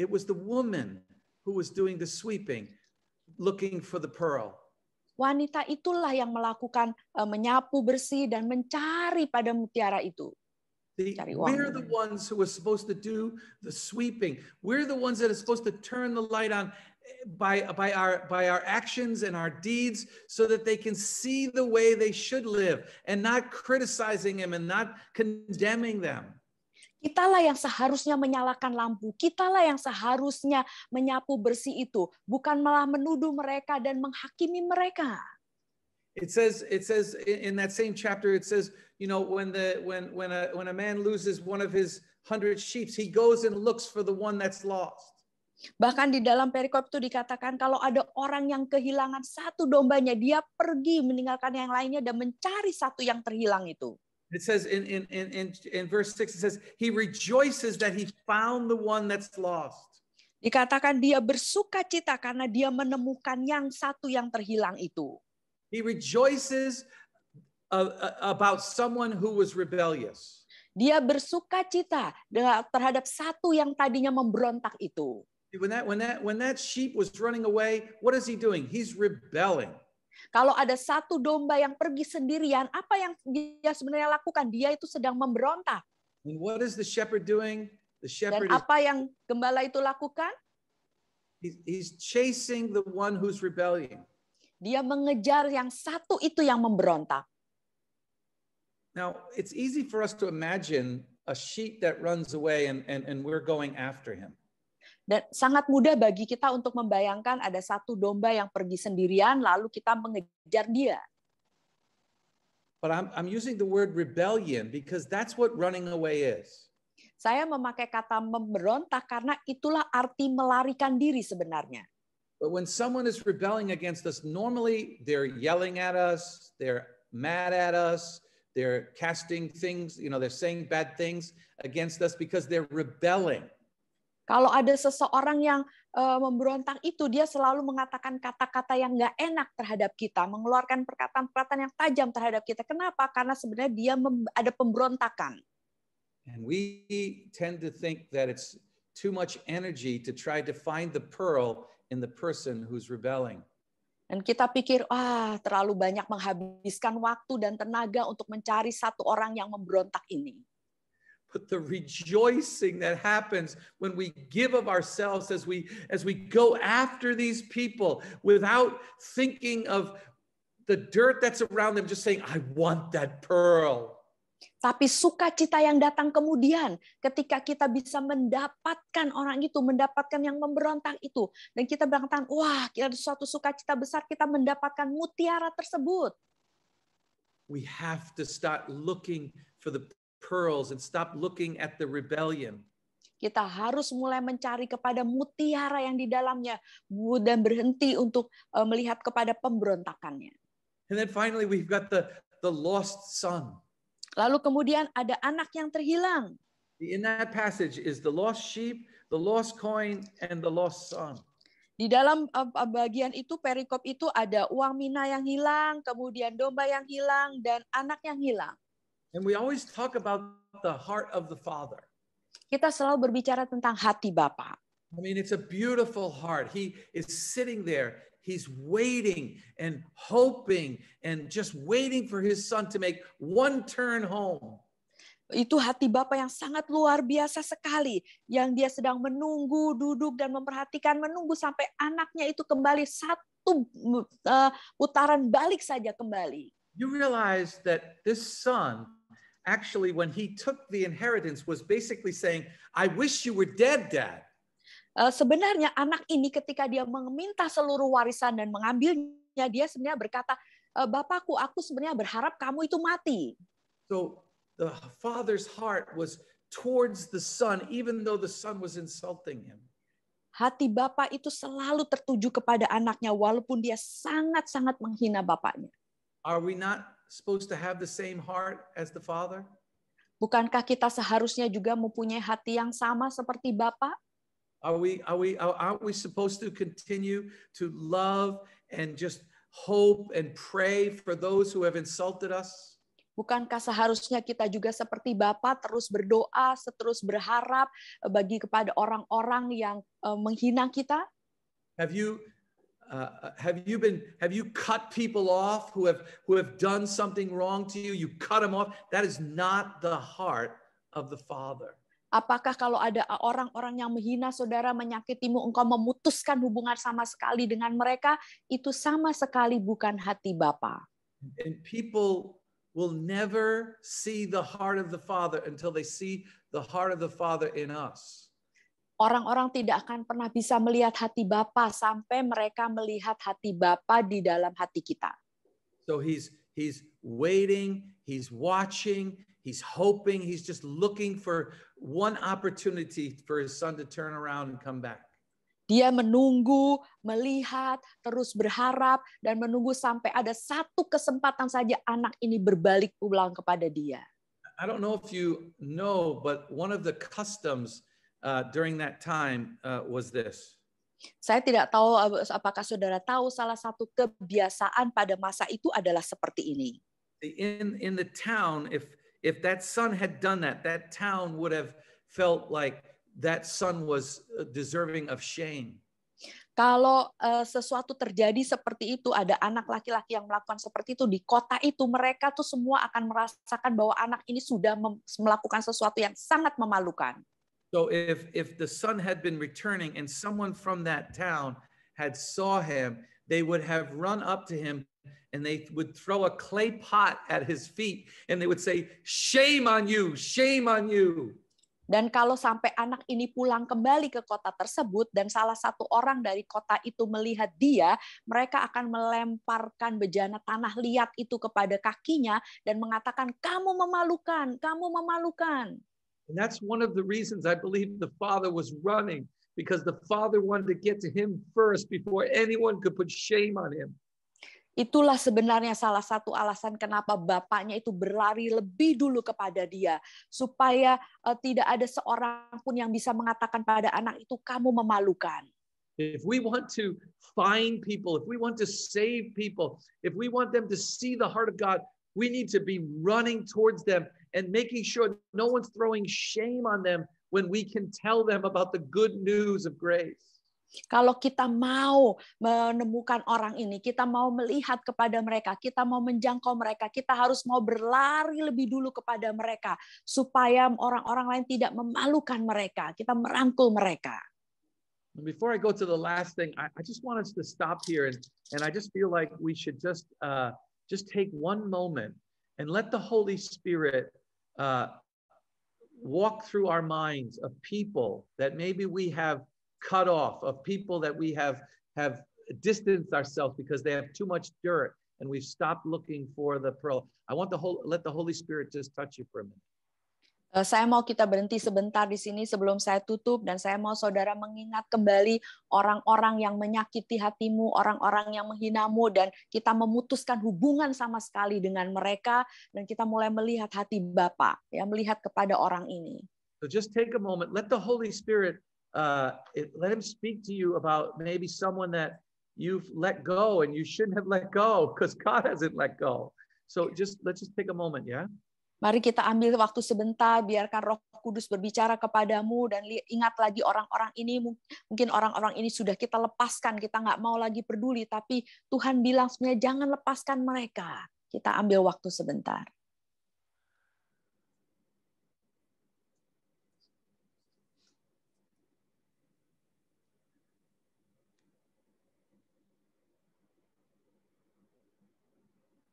it was the woman who was doing the sweeping, looking for the pearl. Wanita itulah yang melakukan menyapu bersih dan mencari pada mutiara itu. We're the ones who are supposed to do the sweeping. We're the ones that are supposed to turn the light on by our actions and our deeds so that they can see the way they should live and not criticizing them and not condemning them. Kitalah yang seharusnya menyalakan lampu, kitalah yang seharusnya menyapu bersih itu, bukan malah menuduh mereka dan menghakimi mereka. It says in that same chapter, it says, you know, when a man loses one of his 100 sheep, he goes and looks for the one that's lost. Bahkan di dalam perikop itu dikatakan kalau ada orang yang kehilangan satu dombanya, dia pergi meninggalkan yang lainnya dan mencari satu yang terhilang itu. It says in verse 6, it says, he rejoices that he found the one that's lost. Dikatakan dia bersuka cita karena dia menemukan yang satu yang terhilang itu. He rejoices about someone who was rebellious. Dia bersuka cita terhadap satu yang tadinya memberontak itu. When that sheep was running away, what is he doing? He's rebelling. Kalau ada satu domba yang pergi sendirian, apa yang dia sebenarnya lakukan? Dia itu sedang memberontak. And what is the shepherd doing? The shepherd Dan apa yang gembala itu lakukan? He's chasing the one who's rebelling. Dia mengejar yang satu itu yang memberontak. Now, it's easy for us to imagine a sheep that runs away and we're going after him. Dan sangat mudah bagi kita untuk membayangkan ada satu domba yang pergi sendirian lalu kita mengejar dia. But I'm using the word rebellion because that's what running away is. Saya memakai kata memberontak karena itulah arti melarikan diri sebenarnya. But when someone is rebelling against us, normally they're yelling at us, they're mad at us, they're casting things, they're saying bad things against us because they're rebelling. Kalau ada seseorang yang memberontak itu, dia selalu mengatakan kata-kata yang nggak enak terhadap kita, mengeluarkan perkataan-perkataan yang tajam terhadap kita. Kenapa? Karena sebenarnya dia ada pemberontakan. And we tend to think that it's too much energy to try to find the pearl in the person who's rebelling. Dan kita pikir, terlalu banyak menghabiskan waktu dan tenaga untuk mencari satu orang yang memberontak ini. But the rejoicing that happens when we give of ourselves as we go after these people without thinking of the dirt that's around them, just saying, I want that pearl. Tapi sukacita yang datang kemudian ketika kita bisa mendapatkan orang itu, mendapatkan yang memberontak itu. Dan kita berkata, wah, ada suatu sukacita besar kita mendapatkan mutiara tersebut. We have to start looking for the pearls and stop looking at the rebellion. Kita harus mulai mencari kepada mutiara yang di dalamnya dan berhenti untuk melihat kepada pemberontakannya. And then finally we've got the lost son. Lalu kemudian ada anak yang terhilang. In that passage is the lost sheep, the lost coin, and the lost son. Di dalam bagian itu, perikop itu ada uang mina yang hilang, kemudian domba yang hilang, dan anak yang hilang. And we always talk about the heart of the Father. Kita selalu berbicara tentang hati Bapa. I mean, it's a beautiful heart. He is sitting there. He's waiting and hoping and just waiting for his son to make one turn home. Itu hati Bapa yang sangat luar biasa sekali, yang dia sedang menunggu, duduk dan memperhatikan, menunggu sampai anaknya itu kembali satu putaran balik saja kembali. You realize that this son, actually, when he took the inheritance, was basically saying, I wish you were dead, Dad. Sebenarnya anak ini ketika dia meminta seluruh warisan dan mengambilnya, dia sebenarnya berkata, Bapakku, aku sebenarnya berharap kamu itu mati. So the father's heart was towards the son, even though the son was insulting him. Hati Bapa itu selalu tertuju kepada anaknya, walaupun dia sangat-sangat menghina bapaknya. Are we not supposed to have the same heart as the Father? Bukankah kita seharusnya juga mempunyai hati yang sama seperti Bapa? Aren't we supposed to continue to love and just hope and pray for those who have insulted us? Bukankah seharusnya kita juga seperti Bapa terus berdoa, terus berharap bagi kepada orang-orang yang menghina kita? Have you cut people off who have done something wrong to you? You cut them off. That is not the heart of the Father. Apakah kalau ada orang-orang yang menghina saudara, menyakitimu, engkau memutuskan hubungan sama sekali dengan mereka, itu sama sekali bukan hati Bapa. And people will never see the heart of the Father until they see the heart of the Father in us. Orang-orang tidak akan pernah bisa melihat hati Bapa sampai mereka melihat hati Bapa di dalam hati kita. So he's waiting, he's watching, he's hoping, he's just looking for one opportunity for his son to turn around and come back. Dia menunggu, melihat, terus berharap, dan menunggu sampai ada satu kesempatan saja anak ini berbalik pulang kepada dia. I don't know if you know, but one of the customs during that time was this. Saya tidak tahu apakah saudara tahu, salah satu kebiasaan pada masa itu adalah seperti ini. In the town, if that son had done that town would have felt like that son was deserving of shame. Kalau sesuatu terjadi seperti itu, ada anak laki-laki yang melakukan seperti itu di kota itu, mereka tuh semua akan merasakan bahwa anak ini sudah melakukan sesuatu yang sangat memalukan. So if the son had been returning and someone from that town had saw him, they would have run up to him and they would throw a clay pot at his feet and they would say, "Shame on you, shame on you." Dan kalau sampai anak ini pulang kembali ke kota tersebut dan salah satu orang dari kota itu melihat dia, mereka akan melemparkan bejana tanah liat itu kepada kakinya dan mengatakan, kamu memalukan, kamu memalukan. And that's one of the reasons I believe the father was running, because the father wanted to get to him first before anyone could put shame on him. Itulah sebenarnya salah satu alasan kenapa bapaknya itu berlari lebih dulu kepada dia. Supaya tidak ada seorang pun yang bisa mengatakan pada anak itu, kamu memalukan. If we want to find people, if we want to save people, if we want them to see the heart of God, we need to be running towards them and making sure no one's throwing shame on them when we can tell them about the good news of grace. Kalau kita mau menemukan orang ini, kita mau melihat kepada mereka, kita mau menjangkau mereka, kita harus mau berlari lebih dulu kepada mereka supaya orang-orang lain tidak memalukan mereka. Kita merangkul mereka. Before I go to the last thing, I just want us to stop here, and I just feel like we should just take one moment and let the Holy Spirit walk through our minds of people that maybe we have cut off, of people that we have distanced ourselves because they have too much dirt and we've stopped looking for the pearl. Let the Holy Spirit just touch you for a minute. Saya mau kita berhenti sebentar di sini sebelum saya tutup, dan saya mau saudara mengingat kembali orang-orang yang menyakiti hatimu, orang-orang yang menghinamu, dan kita memutuskan hubungan sama sekali dengan mereka, dan kita mulai melihat hati Bapa, ya, melihat kepada orang ini. So just take a moment, let the Holy Spirit let him speak to you about maybe someone that you've let go and you shouldn't have let go because God hasn't let go. So let's just take a moment, ya. Mari kita ambil waktu sebentar, biarkan Roh Kudus berbicara kepadamu, dan ingat lagi orang-orang ini, mungkin orang-orang ini sudah kita lepaskan, kita nggak mau lagi peduli, tapi Tuhan bilang sebenarnya jangan lepaskan mereka. Kita ambil waktu sebentar.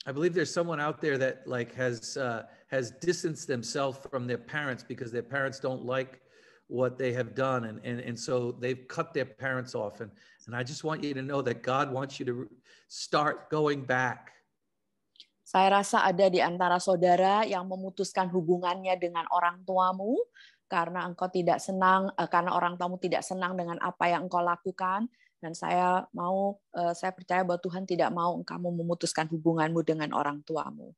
I believe there's someone out there that has distanced themselves from their parents because their parents don't like what they have done, and so they've cut their parents off, and I just want you to know that God wants you to start going back. Saya rasa ada di antara saudara yang memutuskan hubungannya dengan orang tuamu karena engkau tidak senang, karena orang tuamu tidak senang dengan apa yang engkau lakukan. Dan saya percaya bahwa Tuhan tidak mau kamu memutuskan hubunganmu dengan orang tuamu.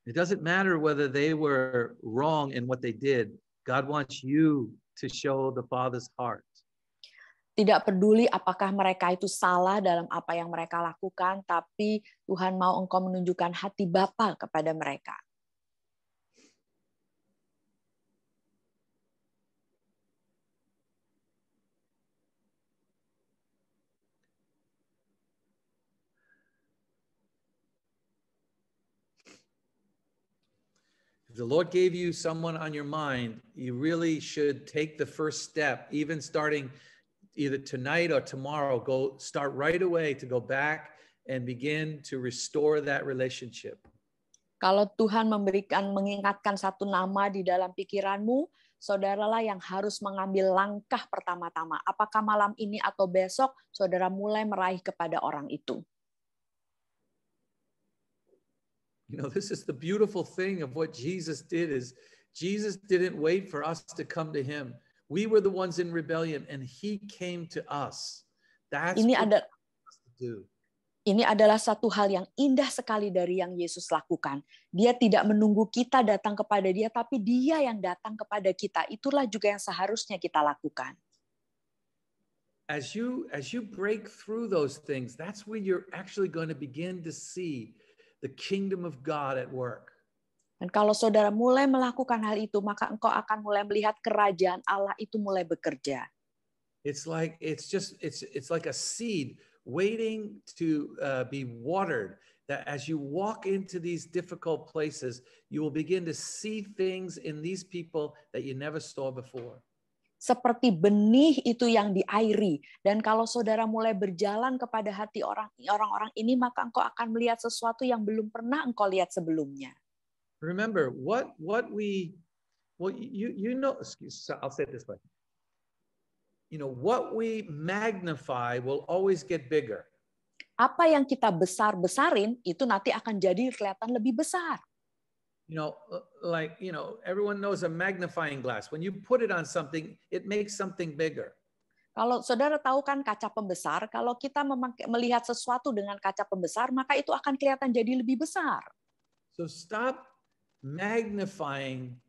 It doesn't matter whether they were wrong in what they did. God wants you to show the Father's heart. Tidak peduli apakah mereka itu salah dalam apa yang mereka lakukan, tapi Tuhan mau engkau menunjukkan hati Bapa kepada mereka. If the Lord gave you someone on your mind, you really should take the first step, even starting either tonight or tomorrow. Start right away to go back and begin to restore that relationship. Kalau Tuhan mengingatkan satu nama di dalam pikiranmu, saudaralah yang harus mengambil langkah pertama-tama. Apakah malam ini atau besok, saudara mulai meraih kepada orang itu. You know, this is the beautiful thing of what Jesus did, is Jesus didn't wait for us to come to him. We were the ones in rebellion and he came to us. That's what he wants to do. Ini adalah satu hal yang indah sekali dari yang Yesus lakukan. Dia tidak menunggu kita datang kepada dia, tapi dia yang datang kepada kita. Itulah juga yang seharusnya kita lakukan. As you break through those things, that's when you're actually going to begin to see the kingdom of God at work. Dan kalau saudara mulai melakukan hal itu, maka engkau akan mulai melihat kerajaan Allah itu mulai bekerja. It's like a seed waiting to be watered. That as you walk into these difficult places, you will begin to see things in these people that you never saw before. Seperti benih itu yang diairi. Dan kalau saudara mulai berjalan kepada hati orang-orang ini, maka engkau akan melihat sesuatu yang belum pernah engkau lihat sebelumnya. Remember, what we Well, you know, I'll say it this way. You know, what we magnify will always get bigger. Apa yang kita besar-besarin itu nanti akan jadi kelihatan lebih besar. You know, like, you know, everyone knows a magnifying glass. When you put it on something, it makes something bigger. Kalau saudara tahu kan kaca pembesar, kalau kita melihat sesuatu dengan kaca pembesar, maka itu akan kelihatan jadi lebih besar. So stop magnifying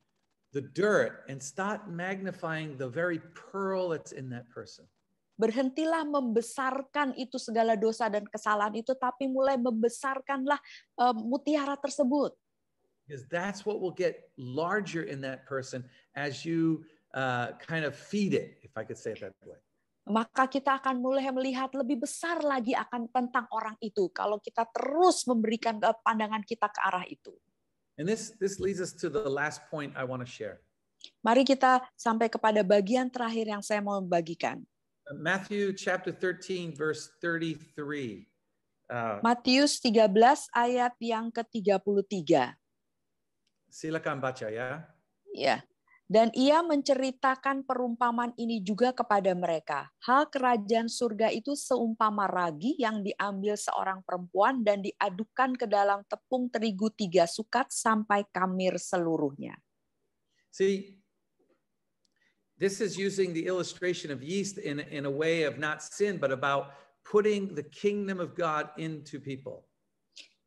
the dirt and start magnifying the very pearl that's in that person. Berhentilah membesarkan itu segala dosa dan kesalahan itu, tapi mulai membesarkanlah mutiara tersebut. Because that's what will get larger in that person as you kind of feed it, if I could say it that way. Maka kita akan mulai melihat lebih besar lagi akan tentang orang itu kalau kita terus memberikan pandangan kita ke arah itu. And this leads us to the last point I want to share. Mari kita sampai kepada bagian terakhir yang saya mau bagikan. Matthew chapter 13 verse 33. Matius 13 ayat yang ke-33. Silakan baca ya. Ya. Dan ia menceritakan perumpamaan ini juga kepada mereka. Hal kerajaan surga itu seumpama ragi yang diambil seorang perempuan dan diadukkan ke dalam tepung terigu 3 sukat sampai kamir seluruhnya. See, this is using the illustration of yeast in a way of not sin, but about putting the kingdom of God into people.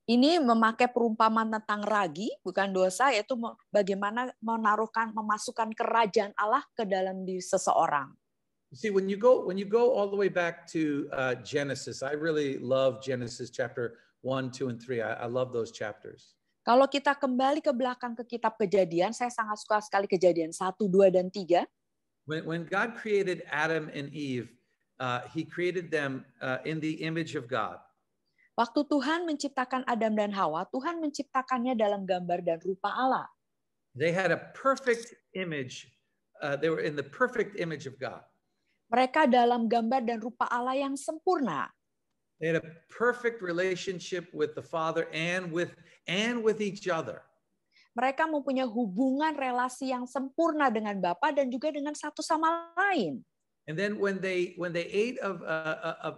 Ini memakai perumpamaan tentang ragi, bukan dosa, yaitu bagaimana memasukkan kerajaan Allah ke dalam diri seseorang. You see, when you go all the way back to Genesis, I really love Genesis chapter 1, 2, and 3. I love those chapters. Kalau kita kembali ke belakang ke kitab Kejadian, saya sangat suka sekali Kejadian 1, 2, dan 3. When God created Adam and Eve, He created them in the image of God. Waktu Tuhan menciptakan Adam dan Hawa, Tuhan menciptakannya dalam gambar dan rupa Allah. They had a perfect image. They were in the perfect image of God. Mereka dalam gambar dan rupa Allah yang sempurna. They had a perfect relationship with the Father and with each other. Mereka mempunyai hubungan relasi yang sempurna dengan Bapa dan juga dengan satu sama lain. And then when they ate of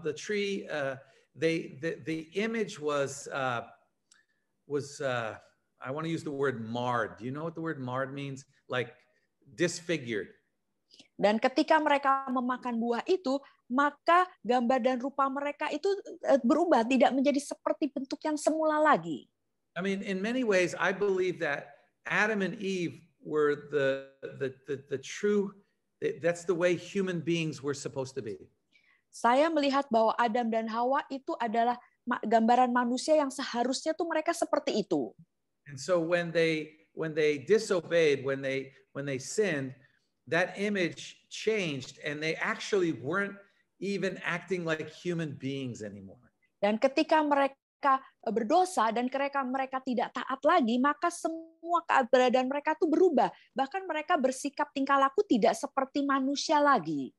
the tree, the image was I want to use the word marred. Do you know what the word marred means? Like disfigured. Dan ketika mereka memakan buah itu, maka gambar dan rupa mereka itu berubah, tidak menjadi seperti bentuk yang semula lagi. I mean, in many ways, I believe that Adam and Eve were the true. That's the way human beings were supposed to be. Saya melihat bahwa Adam dan Hawa itu adalah gambaran manusia yang seharusnya tuh mereka seperti itu. And so when they disobeyed, when they sinned, that image changed, and they actually weren't even acting like human beings anymore. Dan ketika mereka berdosa dan mereka tidak taat lagi, maka semua keberadaan mereka tuh berubah. Bahkan mereka bersikap tingkah laku tidak seperti manusia lagi.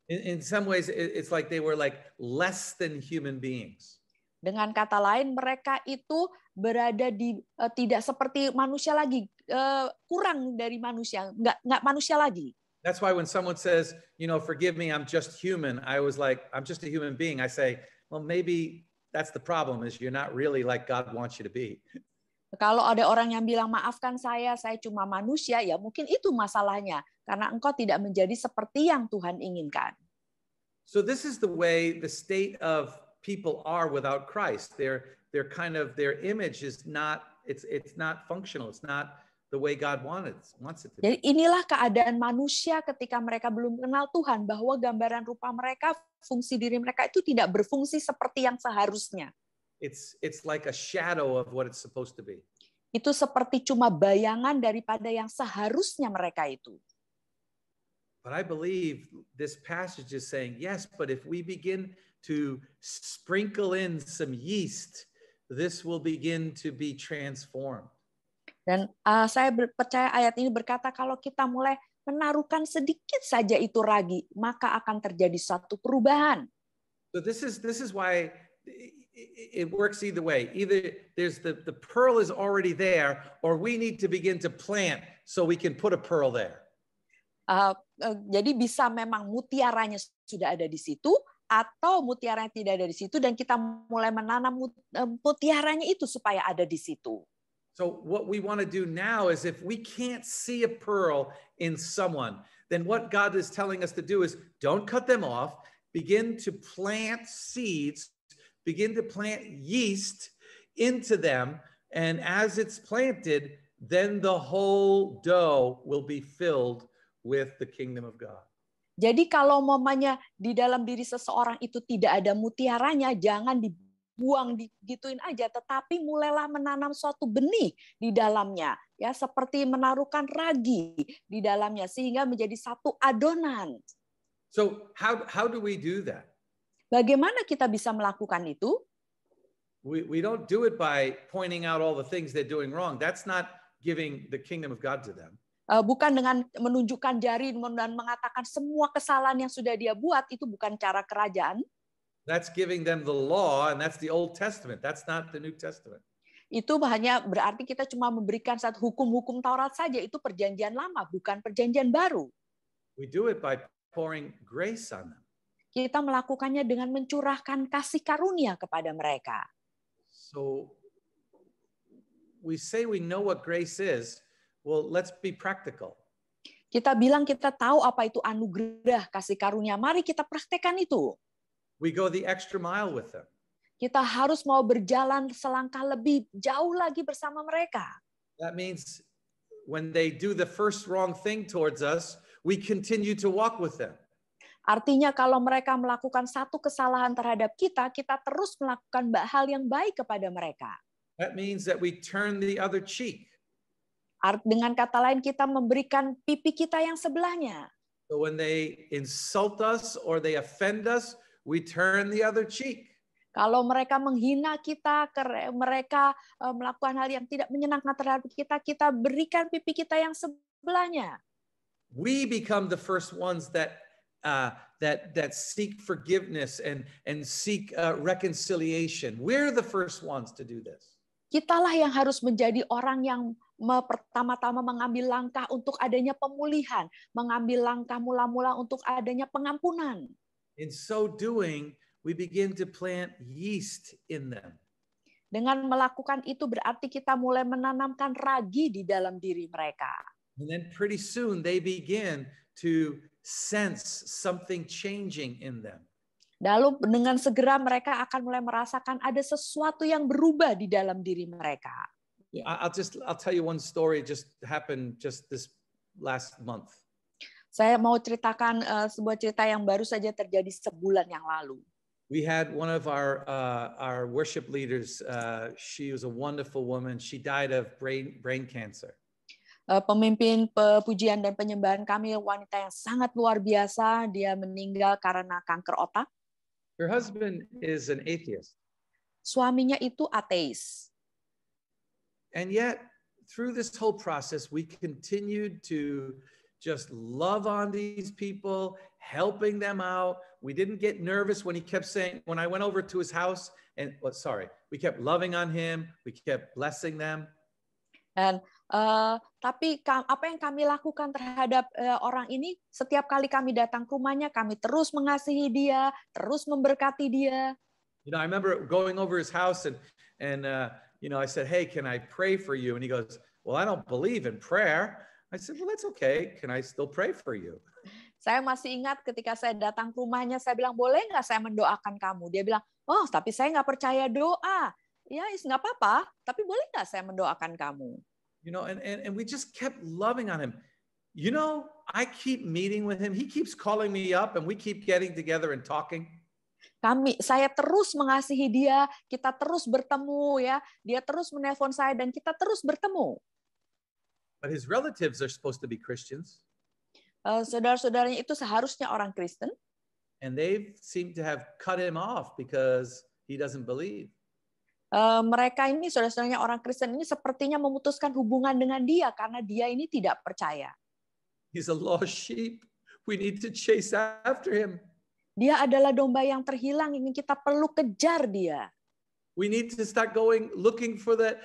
In some ways, it's like they were like less than human beings. Dengan kata lain, mereka itu berada di tidak seperti manusia lagi, kurang dari manusia, nggak manusia lagi. That's why when someone says, you know, forgive me, I'm just human, I was like, I'm just a human being. I say, well, maybe that's the problem, is you're not really like God wants you to be. Kalau ada orang yang bilang maafkan saya cuma manusia, ya mungkin itu masalahnya, karena engkau tidak menjadi seperti yang Tuhan inginkan. So this is the way the state of people are without Christ. Their kind of their image is not it's not functional. It's not the way God wants it to be. Jadi inilah keadaan manusia ketika mereka belum kenal Tuhan, bahwa gambaran rupa mereka, fungsi diri mereka itu tidak berfungsi seperti yang seharusnya. It's like a shadow of what it's supposed to be. Itu seperti cuma bayangan daripada yang seharusnya mereka itu. But I believe this passage is saying, yes, but if we begin to sprinkle in some yeast, this will begin to be transformed. Dan saya percaya ayat ini berkata kalau kita mulai menaruhkan sedikit saja itu ragi, maka akan terjadi suatu perubahan. So this is why it works either way. Either there's the pearl is already there, or we need to begin to plant so we can put a pearl there. Jadi bisa memang mutiaranya sudah ada di situ, atau mutiaranya tidak ada di situ dan kita mulai menanam mutiaranya itu supaya ada di situ. So what we want to do now is, if we can't see a pearl in someone, then what God is telling us to do is don't cut them off, begin to plant seeds, begin to plant yeast into them, and as it's planted, then the whole dough will be filled with the kingdom of God. Jadi kalau momanya di dalam diri seseorang itu tidak ada mutiaranya, jangan dibuang digituin aja, tetapi mulailah menanam suatu benih di dalamnya, ya, seperti menaruhkan ragi di dalamnya sehingga menjadi satu adonan. So how do we do that? Bagaimana kita bisa melakukan itu? We don't do it by pointing out all the things they're doing wrong. That's not giving the kingdom of God to them. Bukan dengan menunjukkan jari dan mengatakan semua kesalahan yang sudah dia buat, itu bukan cara kerajaan. That's giving them the law, and that's the Old Testament. That's not the New Testament. Itu hanya berarti kita cuma memberikan satu hukum-hukum Taurat saja, itu perjanjian lama, bukan perjanjian baru. We do it by pouring grace on them. Kita melakukannya dengan mencurahkan kasih karunia kepada mereka. So we say we know what grace is. Well, let's be practical. Kita bilang kita tahu apa itu anugerah kasih karunia. Mari kita praktekkan itu. We go the extra mile with them. Kita harus mau berjalan selangkah lebih jauh lagi bersama mereka. That means when they do the first wrong thing towards us, we continue to walk with them. Artinya kalau mereka melakukan satu kesalahan terhadap kita, kita terus melakukan hal yang baik kepada mereka. That means that we turn the other cheek. Dengan kata lain, kita memberikan pipi kita yang sebelahnya. So when they insult us or they offend us, we turn the other cheek. Kalau mereka menghina kita, mereka melakukan hal yang tidak menyenangkan terhadap kita, kita berikan pipi kita yang sebelahnya. We become the first ones that seek forgiveness and seek reconciliation. We're the first ones to do this. Kitalah yang harus menjadi orang yang pertama-tama mengambil langkah untuk adanya pemulihan, mengambil langkah mula-mula untuk adanya pengampunan. In so doing, we begin to plant yeast in them. Dengan melakukan itu berarti kita mulai menanamkan ragi di dalam diri mereka. And then pretty soon they begin to sense something changing in them. Lalu dengan segera mereka akan mulai merasakan ada sesuatu yang berubah di dalam diri mereka. I'll tell you one story just happened just this last month. Saya mau ceritakan sebuah cerita yang baru saja terjadi sebulan yang lalu. We had one of our worship leaders. She was a wonderful woman. She died of brain cancer. Pemimpin pujian dan penyembahan kami, wanita yang sangat luar biasa, dia meninggal karena kanker otak. Her husband is an atheist. Suaminya itu ateis. And yet, through this whole process, we continued to just love on these people, helping them out. We didn't get nervous when he kept saying, when I went over to his house, we kept loving on him, we kept blessing them. Dan tapi apa yang kami lakukan terhadap orang ini, setiap kali kami datang ke rumahnya, kami terus mengasihi dia, terus memberkati dia. You know, I remember going over his house and I said, "Hey, can I pray for you?" And he goes, "Well, I don't believe in prayer." I said, "Well, that's okay. Can I still pray for you?" Saya masih ingat ketika saya datang ke rumahnya, saya bilang, "Boleh nggak saya mendoakan kamu?" Dia bilang, "Oh, tapi saya nggak percaya doa." Ya, nggak apa-apa, tapi boleh nggak saya mendoakan kamu? You know, and we just kept loving on him. You know, I keep meeting with him. He keeps calling me up and we keep getting together and talking. Saya terus mengasihi dia, kita terus bertemu ya. Dia terus menelpon saya dan kita terus bertemu. But his relatives are supposed to be Christians. Saudara-saudaranya itu seharusnya orang Kristen. And they seem to have cut him off because he doesn't believe. Mereka ini, saudara-saudaranya orang Kristen ini sepertinya memutuskan hubungan dengan dia karena dia ini tidak percaya. He's a lost sheep. We need to chase after him. Dia adalah domba yang terhilang, ingin kita perlu kejar dia. We need to start going looking for the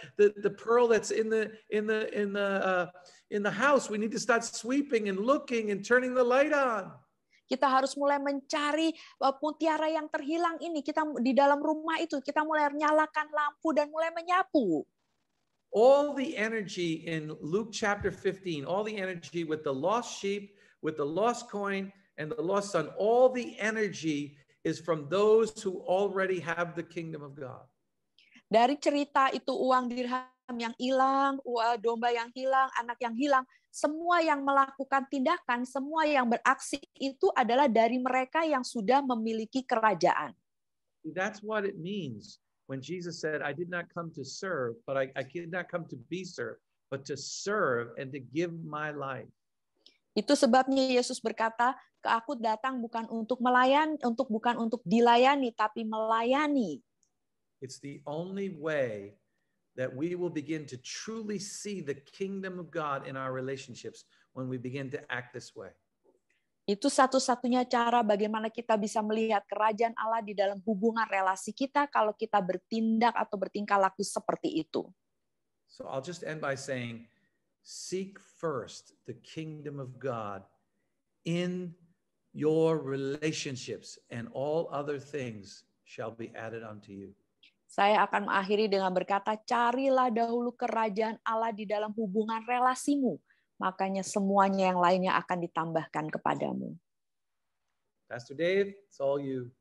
pearl that's in the house. We need to start sweeping and looking and turning the light on. Kita harus mulai mencari mutiara yang terhilang ini. Kita di dalam rumah itu kita mulai nyalakan lampu dan mulai menyapu. All the energy in Luke chapter 15, all the energy with the lost sheep, with the lost coin, and the lost son, all the energy is from those who already have the kingdom of God. Dari cerita itu uang dirham yang hilang, domba yang hilang, anak yang hilang, semua yang melakukan tindakan, semua yang beraksi itu adalah dari mereka yang sudah memiliki kerajaan. That's what it means when Jesus said, I did not come to serve, but I did not come to be served, but to serve and to give my life. Itu sebabnya Yesus berkata, aku datang bukan untuk dilayani, tapi melayani. It's the only way that we will begin to truly see the kingdom of God in our relationships when we begin to act this way. Itu satu-satunya cara bagaimana kita bisa melihat kerajaan Allah di dalam hubungan relasi kita kalau kita bertindak atau bertingkah laku seperti itu. So I'll just end by saying, seek first the kingdom of God in your relationships, and all other things shall be added unto you. Saya akan mengakhiri dengan berkata, carilah dahulu kerajaan Allah di dalam hubungan relasimu, makanya semuanya yang lainnya akan ditambahkan kepadamu. Pastor Dave, it's all you.